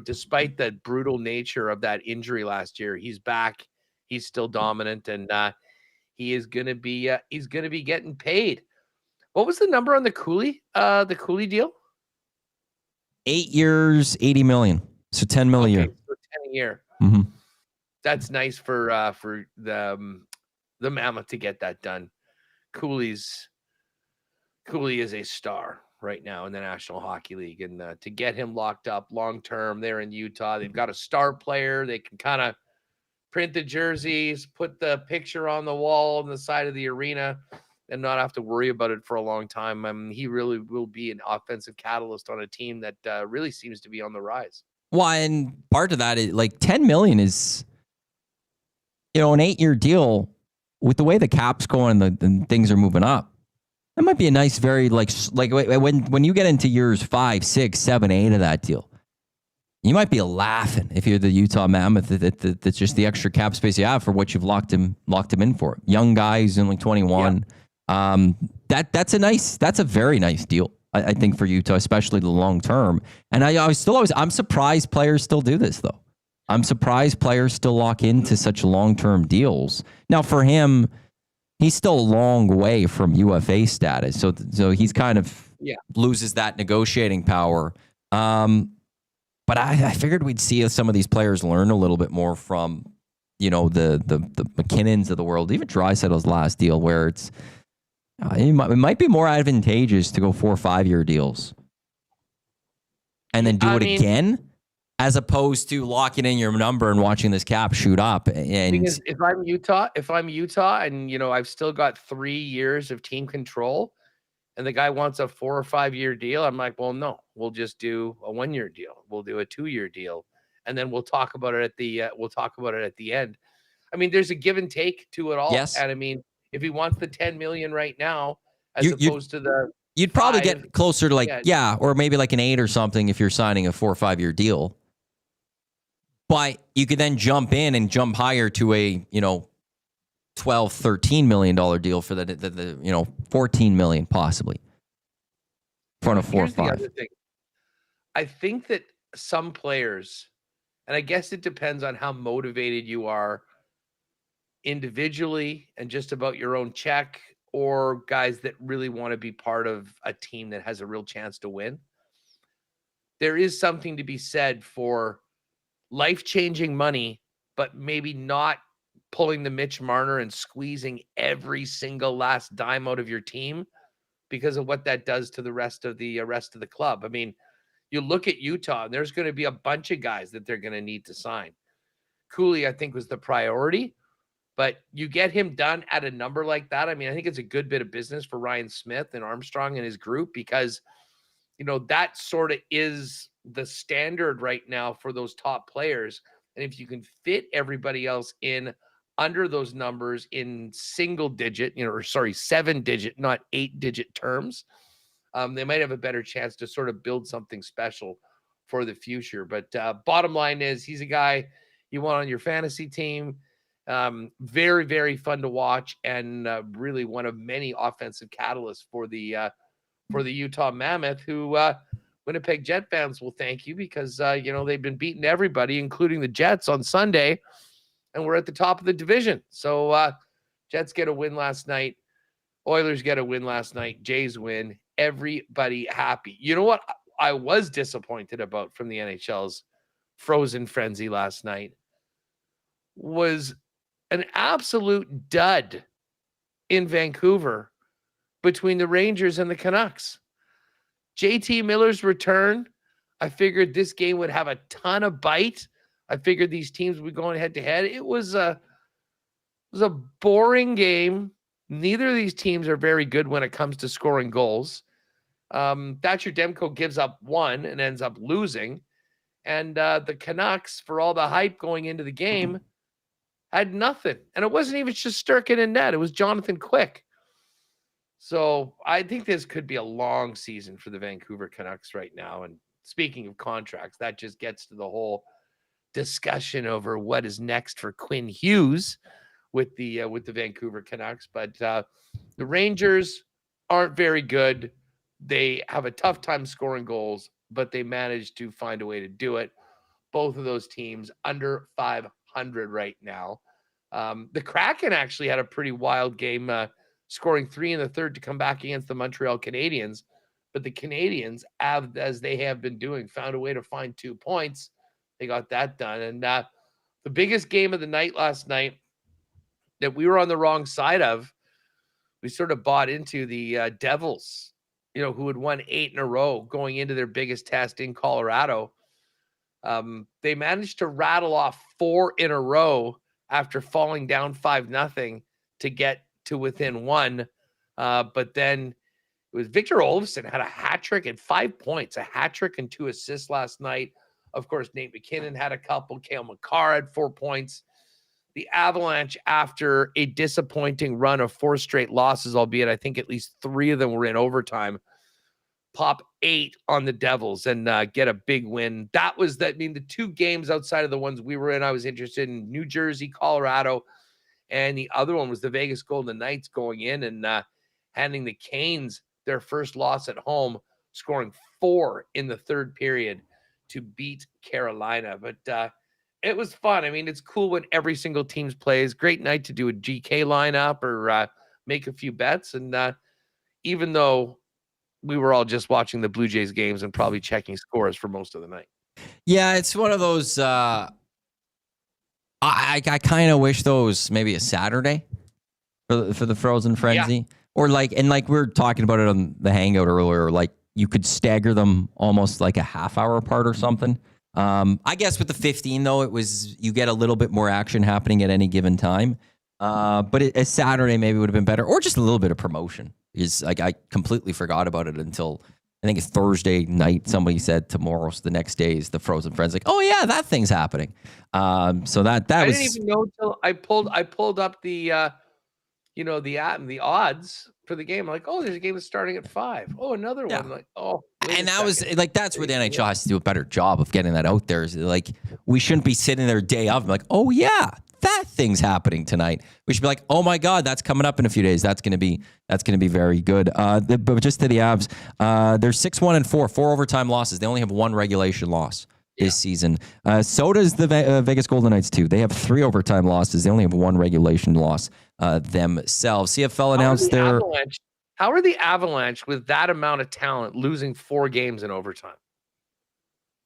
despite the brutal nature of that injury last year, he's back. He's still dominant, and he is going to be getting paid. What was the number on the Cooley deal? 8 years, $80 million. So $10 million a year. So 10 a year. Mm-hmm. That's nice for the Mammoth to get that done. Cooley is a star right now in the National Hockey League, and to get him locked up long term there in Utah, they've got a star player. They can kind of print the jerseys, put the picture on the wall on the side of the arena, and not have to worry about it for a long time. He really will be an offensive catalyst on a team that really seems to be on the rise. Well, and part of that is like $10 million is, an 8-year deal with the way the cap's going and things are moving up. That might be a nice, very like when you get into years 5, 6, 7, 8 of that deal, you might be laughing if you're the Utah Mammoth. That's just the extra cap space you have for what you've locked him in for. Young guy who's only 21. Yeah. That's a very nice deal, I think, for Utah, especially the long term. And I'm surprised players still do this though. I'm surprised players still lock into such long-term deals. Now for him, he's still a long way from UFA status, so he's kind of loses that negotiating power. But I figured we'd see some of these players learn a little bit more from, the McKinnons of the world, even Draisaitl's last deal, where it might be more advantageous to go 4 or 5 year deals and then do it again, as opposed to locking in your number and watching this cap shoot up. And if I'm Utah and, I've still got 3 years of team control and the guy wants a 4 or 5 year deal, I'm like, well, no, we'll just do a 1 year deal. We'll do a 2 year deal. And then we'll talk about it at the end. I mean, there's a give and take to it all. Yes. And I mean, if he wants the 10 million right now, opposed to the, you'd probably get closer to or maybe like an 8 or something if you're signing a 4 or 5 year deal. But you could then jump in and jump higher to a, $12, $13 million deal for the 14 million possibly. Front of 4 or 5. The other thing. I think that some players, and I guess it depends on how motivated you are individually and just about your own check, or guys that really want to be part of a team that has a real chance to win. There is something to be said for life-changing money, but maybe not pulling the Mitch Marner and squeezing every single last dime out of your team because of what that does to the rest of the club. I mean, you look at Utah, and there's going to be a bunch of guys that they're going to need to sign. Cooley, I think, was the priority, but you get him done at a number like that. I mean, I think it's a good bit of business for Ryan Smith and Armstrong and his group, because, that sort of is the standard right now for those top players. And if you can fit everybody else in under those numbers in 7-digit, not 8-digit terms, they might have a better chance to sort of build something special for the future. But bottom line is, he's a guy you want on your fantasy team. Very, very fun to watch, and really one of many offensive catalysts for the Utah Mammoth, who Winnipeg Jet fans will thank you, because they've been beating everybody, including the Jets, on Sunday, and we're at the top of the division. So Jets get a win last night. Oilers get a win last night. Jays win. Everybody happy. You know what I was disappointed about from the NHL's Frozen Frenzy last night was an absolute dud in Vancouver between the Rangers and the Canucks. JT Miller's return, I figured this game would have a ton of bite. I figured these teams would be going head to head. It was a boring game. Neither of these teams are very good when it comes to scoring goals. Thatcher Demko gives up one and ends up losing. And the Canucks, for all the hype going into the game, had nothing. And it wasn't even Shesterkin and net. It was Jonathan Quick. So I think this could be a long season for the Vancouver Canucks right now. And speaking of contracts, that just gets to the whole discussion over what is next for Quinn Hughes with the Vancouver Canucks. But the Rangers aren't very good. They have a tough time scoring goals, but they managed to find a way to do it. Both of those teams under 500 right now. The Kraken actually had a pretty wild game, scoring 3 in the third to come back against the Montreal Canadiens. But the Canadiens, as they have been doing, found a way to find 2 points. They got that done. And the biggest game of the night last night that we were on the wrong side of, we sort of bought into the Devils, who had won 8 in a row going into their biggest test in Colorado. They managed to rattle off 4 in a row after falling down 5-0 to get to within 1. But then it was Victor Olofsson had a hat trick and 5 points, a hat trick and 2 assists last night. Of course, Nate McKinnon had a couple. Cale Makar had 4 points. The Avalanche, after a disappointing run of 4 straight losses, albeit I think at least 3 of them were in overtime, pop 8 on the Devils and get a big win. That was the 2 games outside of the ones we were in, I was interested in: New Jersey, Colorado, and the other one was the Vegas Golden Knights going in and handing the Canes their first loss at home, scoring 4 in the third period to beat Carolina. But it was fun. I mean, it's cool when every single team plays. Great night to do a GK lineup or make a few bets. And even though we were all just watching the Blue Jays games and probably checking scores for most of the night. Yeah, it's one of those. I kind of wish those maybe a Saturday for the Frozen Frenzy, Yeah. or like we were talking about it on the Hangout earlier. Like you could stagger them almost like a half hour apart or something. I guess with the 15 though, you get a little bit more action happening at any given time. But a Saturday maybe would have been better, or just a little bit of promotion. Is like I completely forgot about it until I think it's Thursday night. Somebody said tomorrow's the next day is the Frozen Friends. Like, oh yeah, that thing's happening. So that I was. didn't even know until I pulled up the the odds for the game. I'm like, oh, there's a game that's starting at 5. Oh, another one. Yeah. I'm like, oh, And that was like, that's where the NHL has to do a better job of getting that out there. Is like, we shouldn't be sitting there day of like, oh yeah, that thing's happening tonight, we should be like, oh my God, that's coming up in a few days. That's going to be very good. But just to the Avs, they're 6-1-4, 4 overtime losses. They only have 1 regulation loss this season. So does the Vegas Golden Knights too. They have 3 overtime losses. They only have 1 regulation loss themselves. CFL announced their... How are the Avalanche with that amount of talent losing 4 games in overtime?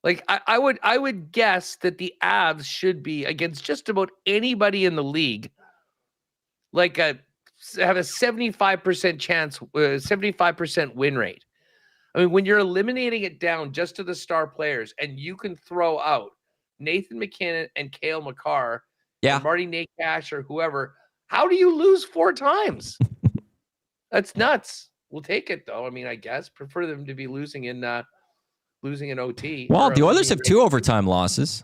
Like I would guess that the Avs should be against just about anybody in the league, like have a 75% chance, 75% win rate. I mean, when you're eliminating it down just to the star players, and you can throw out Nathan McKinnon and Cale Makar, or Marty Nakash or whoever, how do you lose 4 times? That's nuts. We'll take it though. I mean, I guess prefer them to be losing in OT. Well, the Oilers have 2 overtime losses.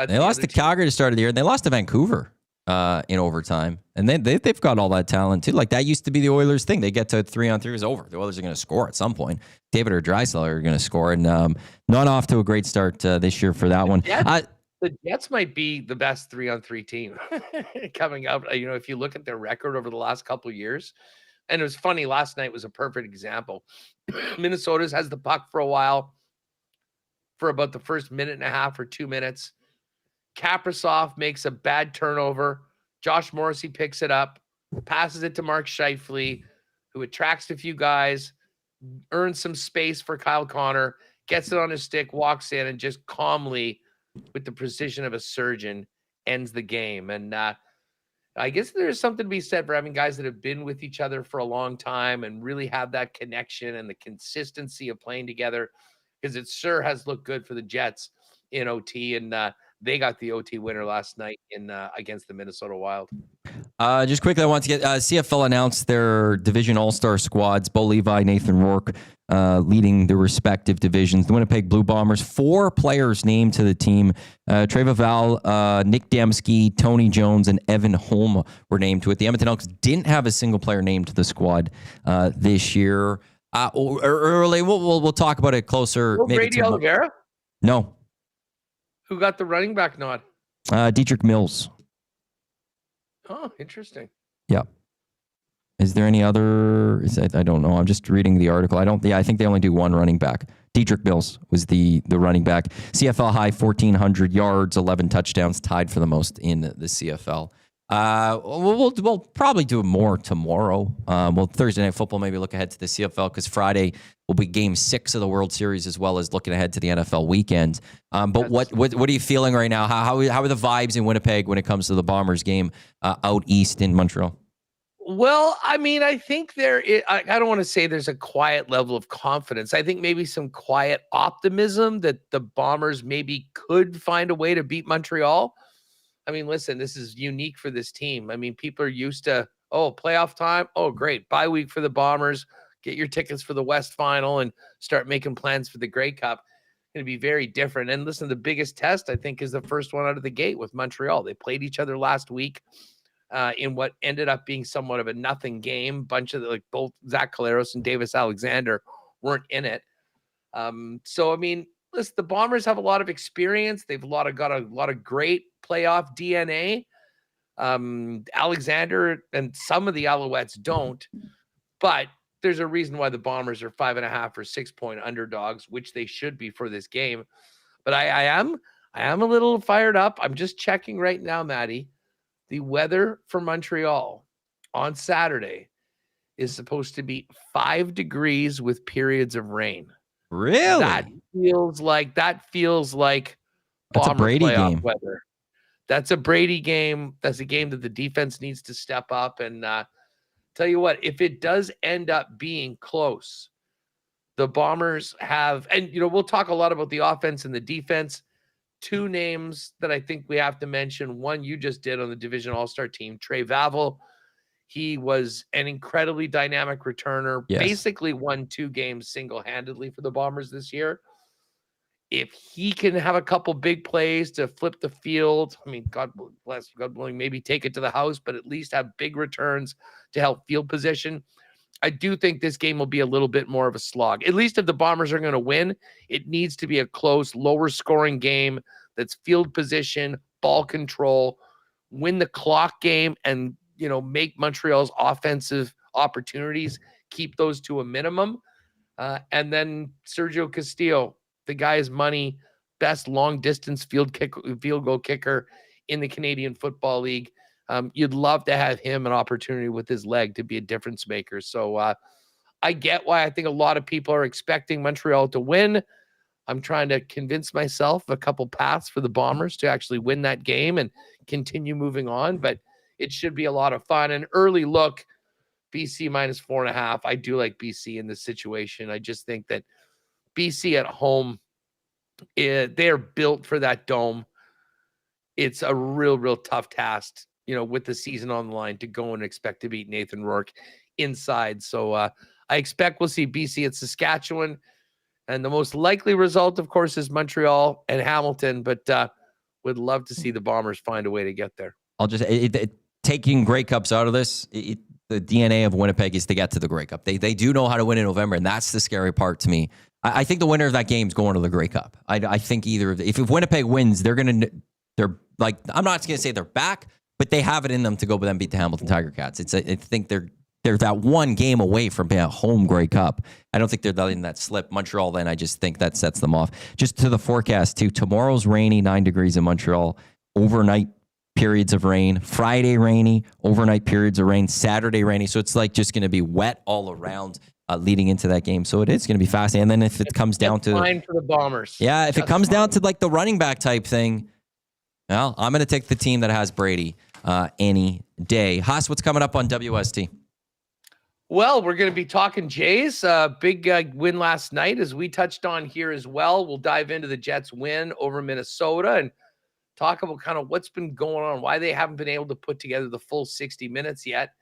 They lost to Calgary to start of the year, and they lost to Vancouver in overtime. And they've got all that talent too. Like that used to be the Oilers' thing. They get to 3-on-3, it's over. The Oilers are going to score at some point. David or Draisaitl are going to score, and not off to a great start this year for that one. The Jets might be the best 3-on-3 team coming up. You know, if you look at their record over the last couple of years, and it was funny. Last night was a perfect example. Minnesota's has the puck for a while, for about the first minute and a half or 2 minutes. Kaprizov makes a bad turnover. Josh Morrissey picks it up, passes it to Mark Scheifele, who attracts a few guys, earns some space for Kyle Connor, gets it on his stick, walks in, and just calmly, with the precision of a surgeon, ends the game. And I guess there's something to be said for having guys that have been with each other for a long time and really have that connection and the consistency of playing together, because it sure has looked good for the Jets in OT. And they got the OT winner last night against the Minnesota Wild. Just quickly, I want to get CFL announced their division all-star squads. Bo Levi, Nathan Rourke leading the respective divisions. The Winnipeg Blue Bombers, 4 players named to the team. Trey Val, Nick Dembski, Tony Jones, and Evan Holm were named to it. The Edmonton Elks didn't have a single player named to the squad this year. Early, we'll talk about it closer. Maybe Brady Oliveira? No. Who got the running back nod? Dietrich Mills. Oh, interesting. Yeah. Is there any other? I don't know. I'm just reading the article. I think they only do 1 running back. Dietrich Mills was the running back. CFL high 1,400 yards, 11 touchdowns, tied for the most in the CFL. We'll probably do more tomorrow. Thursday Night Football, maybe look ahead to the CFL, because Friday will be Game 6 of the World Series, as well as looking ahead to the NFL weekend. But what are you feeling right now? How are the vibes in Winnipeg when it comes to the Bombers game out east in Montreal? Well, I mean, I think I don't want to say there's a quiet level of confidence. I think maybe some quiet optimism that the Bombers maybe could find a way to beat Montreal. I mean, listen, this is unique for this team. I mean, people are used to, playoff time. Oh, great. Bye week for the Bombers. Get your tickets for the West Final and start making plans for the Grey Cup. Going to be very different. And listen, the biggest test, I think, is the first one out of the gate with Montreal. They played each other last week in what ended up being somewhat of a nothing game. Bunch of both Zach Caleros and Davis Alexander weren't in it. So, I mean, listen, the Bombers have a lot of experience. They've got a lot of great playoff DNA. Alexander and some of the Alouettes don't, but there's a reason why the Bombers are 5.5 or 6 point underdogs, which they should be for this game. But I am a little fired up. I'm just checking right now, Maddie. The weather for Montreal on Saturday is supposed to be 5 degrees with periods of rain. Really? That feels like that's Bomber a Brady playoff game. Weather. That's a Brady game. That's a game that the defense needs to step up. And tell you what, if it does end up being close, the Bombers have, and we'll talk a lot about the offense and the defense. 2 names that I think we have to mention. One you just did on the Division All-Star team, Trey Vavel. He was an incredibly dynamic returner. Yes. Basically won 2 games single-handedly for the Bombers this year. If he can have a couple big plays to flip the field, I mean, God willing, maybe take it to the house, but at least have big returns to help field position. I do think this game will be a little bit more of a slog. At least if the Bombers are going to win, it needs to be a close, lower scoring game that's field position, ball control, win the clock game, and make Montreal's offensive opportunities, keep those to a minimum. And then Sergio Castillo, the guy's money, best long distance field goal kicker in the Canadian Football League. You'd love to have him an opportunity with his leg to be a difference maker. So I get why I think a lot of people are expecting Montreal to win. I'm trying to convince myself a couple paths for the Bombers to actually win that game and continue moving on, but it should be a lot of fun. An early look, BC -4.5. I do like BC in this situation. I just think that BC at home, they're built for that dome. It's a real tough task, with the season on the line, to go and expect to beat Nathan Rourke inside. So I expect we'll see BC at Saskatchewan. And the most likely result, of course, is Montreal and Hamilton, but would love to see the Bombers find a way to get there. I'll just taking Grey Cups out of this. The DNA of Winnipeg is to get to the Grey Cup. They do know how to win in November, and that's the scary part to me. I think the winner of that game is going to the Grey Cup. I think if Winnipeg wins, they're like, I'm not going to say they're back, but they have it in them to go and beat the Hamilton Tiger Cats. I think they're that one game away from being a home Grey Cup. I don't think they're letting that slip. Montreal, then, I just think that sets them off. Just to the forecast, too. Tomorrow's rainy, 9 degrees in Montreal. Overnight periods of rain. Friday, rainy. Overnight periods of rain. Saturday, rainy. So it's like just going to be wet all around leading into that game. So it is going to be fascinating. And then if it comes down to... fine for the Bombers. Yeah, if it comes down to like the running back type thing, well, I'm going to take the team that has Brady any day. Haas, what's coming up on WST? Well, we're going to be talking Jays. Big win last night, as we touched on here as well. We'll dive into the Jets' win over Minnesota and talk about kind of what's been going on, why they haven't been able to put together the full 60 minutes yet.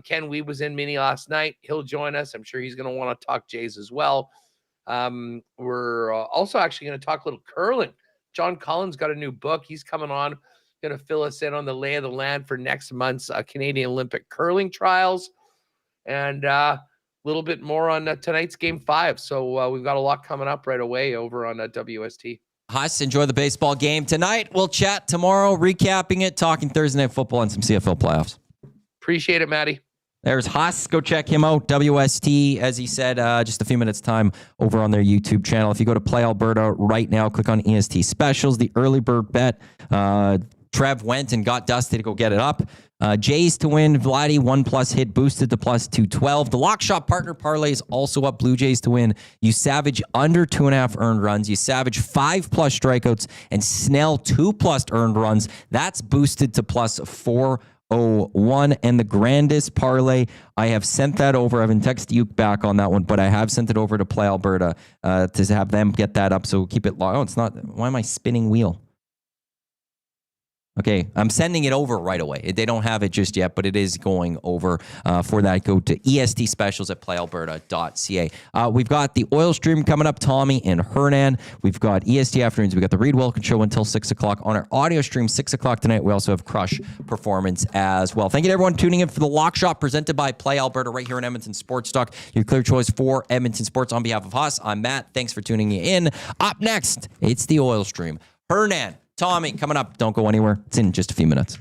Ken Weeb was in Mini last night. He'll join us. I'm sure he's going to want to talk Jays as well. We're also actually going to talk a little curling. John Collins got a new book. He's coming on, going to fill us in on the lay of the land for next month's Canadian Olympic curling trials. And a little bit more on tonight's Game 5. So we've got a lot coming up right away over on WST. Haas, enjoy the baseball game tonight. We'll chat tomorrow, recapping it, talking Thursday Night Football and some CFL playoffs. Appreciate it, Matty. There's Haas. Go check him out. WST, as he said, just a few minutes' time over on their YouTube channel. If you go to Play Alberta right now, click on EST Specials, the early bird bet. Trev went and got Dusty to go get it up. Jays to win. Vladdy 1+ hit boosted to +212. The Lock Shop partner parlay is also up. Blue Jays to win. You Savage under 2.5 earned runs. You Savage 5+ strikeouts and Snell 2+ earned runs. That's boosted to +401. And the grandest parlay, I have sent that over. I haven't texted you back on that one, but I have sent it over to Play Alberta to have them get that up. So keep it low. Oh, it's not. Why am I spinning wheel? Okay, I'm sending it over right away. They don't have it just yet, but it is going over. For that, go to EST Specials at playalberta.ca. We've got the oil stream coming up, Tommy and Hernan. We've got EST Afternoons. We've got the Reed Wilkins Show until 6 o'clock. On our audio stream, 6 o'clock tonight, we also have Crush Performance as well. Thank you to everyone tuning in for the Lock Shop presented by Play Alberta right here in Edmonton Sports Talk. Your clear choice for Edmonton Sports. On behalf of Haas, I'm Matt. Thanks for tuning in. Up next, it's the oil stream. Hernan, Tommy, coming up. Don't go anywhere. It's in just a few minutes.